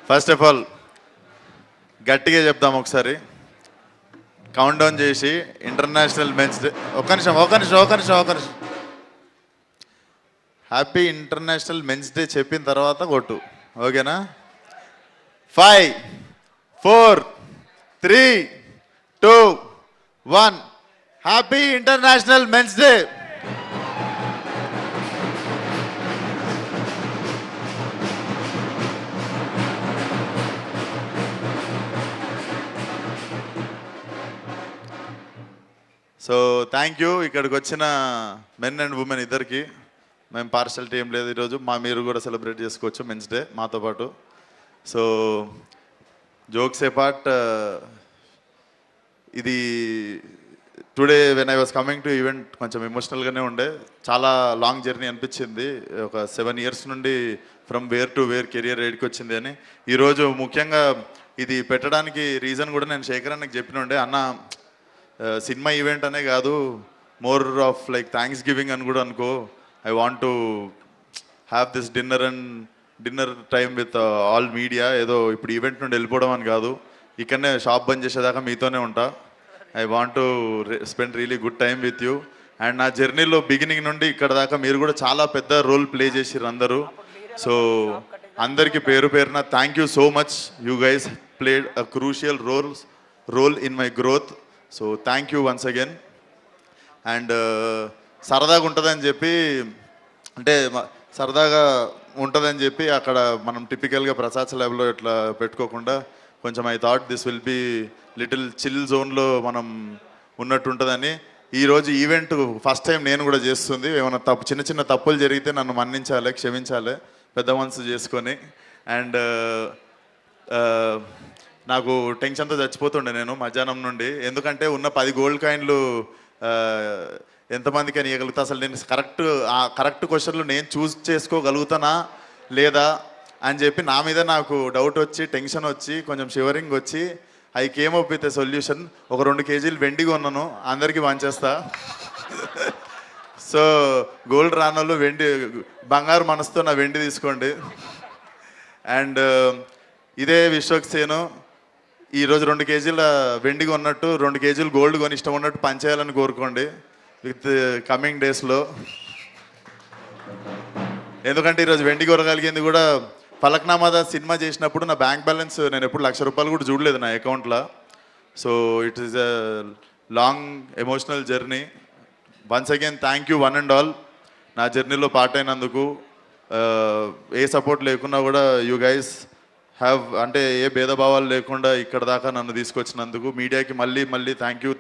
First of all గట్టిగా చెప్దాం ఒకసారి, కౌంట్ డౌన్ చేసి ఇంటర్నేషనల్ మెన్స్ డే. ఒక్క నిమిషం. హ్యాపీ ఇంటర్నేషనల్ మెన్స్ డే చెప్పిన తర్వాత కొట్టు, ఓకేనా? 5, 4, 3, 2, 1. Happy international men's day. So thank you. ఇక్కడికి వచ్చిన మెన్ అండ్ ఉమెన్ ఇద్దరికి మేము పార్షాలిటీ ఏం లేదు ఈరోజు. మీరు కూడా సెలబ్రేట్ చేసుకోవచ్చు మెన్స్ డే మాతో పాటు. సో జోక్స్ ఏ పార్ట్, ఇది today when I was coming to event కొంచెం ఎమోషనల్గానే ఉండే. చాలా లాంగ్ జర్నీ అనిపించింది. ఒక 7 years నుండి from where to where career రేడ్కి వచ్చింది అని. ఈరోజు ముఖ్యంగా ఇది పెట్టడానికి రీజన్ కూడా నేను శేఖర్ అన్నకి చెప్పిన ఉండే, అన్న సినిమా ఈవెంట్ అనే కాదు, more of like thanks giving అని కూడా అనుకో. I want to have this dinner time with all media. ఏదో ఇప్పుడు ఈవెంట్ నుండి వెళ్ళిపోవడం అని కాదు, ఇక్కడనే షాప్ బంద్ చేసేదాకా మీతోనే ఉంటా. I want to spend really good time with you. And నా జర్నీలో బిగినింగ్ నుండి ఇక్కడ దాకా మీరు కూడా చాలా పెద్ద రోల్ ప్లే చేసిర్రు అందరూ. సో అందరికీ పేరు పేరున thank you so much. You guys played a crucial role in my growth. So thank you once again. And సరదాగా ఉంటుందని చెప్పి, అంటే సరదాగా ఉంటుందని చెప్పి అక్కడ మనం టిపికల్గా ప్రసాద్ ల్యాబ్లో ఇట్లా పెట్టుకోకుండా కొంచెం I thought this will be little chill జోన్లో మనం ఉన్నట్టు ఉంటుందని. ఈరోజు ఈవెంట్ ఫస్ట్ టైం నేను కూడా చేస్తుంది. ఏమైనా చిన్న తప్పులు జరిగితే నన్ను మన్నించాలి, క్షమించాలి, పెద్ద మనసు చేసుకొని. అండ్ నాకు టెన్షన్తో చచ్చిపోతుండే నేను మధ్యాహ్నం నుండి, ఎందుకంటే ఉన్న 10 gold కాయిన్లు ఎంతమందికి అని ఇవ్వగలుగుతా. అసలు నేను కరెక్ట్ క్వశ్చన్లు నేను చూస్ చేసుకోగలుగుతానా లేదా అని చెప్పి నా మీద నాకు డౌట్ వచ్చి, టెన్షన్ వచ్చి, కొంచెం షివరింగ్ వచ్చి, I came up with a solution. ఒక 2 kg వెండి కొన్నాను, అందరికీ పంచేస్తా. సో గోల్డ్ రానోళ్ళు బంగారు మనసుతో నా వెండి తీసుకోండి. అండ్ ఇదే విశ్వక్సేను ఈరోజు 2 kg వెండి కొన్నట్టు 2 kg గోల్డ్ కొని ఇష్టం ఉన్నట్టు పనిచేయాలని కోరుకోండి విత్ కమింగ్ డేస్లో. ఎందుకంటే ఈరోజు వెండి కొనగలిగింది కూడా ఫలక్నామా సినిమా చేసినప్పుడు నా బ్యాంక్ బ్యాలెన్స్ నేను ఎప్పుడు ₹1,00,000 కూడా చూడలేదు నా అకౌంట్లో. So it is a long emotional journey. Once again thank you one and all. నా జర్నీలో పార్ట్ అయినందుకు. ఏ సపోర్ట్ లేకున్నా కూడా యూ గైస్ అంటే ఏ భేదభావాలు లేకుండా ఇక్కడ దాకా నన్ను తీసుకొచ్చినందుకు మీడియాకి మళ్ళీ థ్యాంక్ యూ.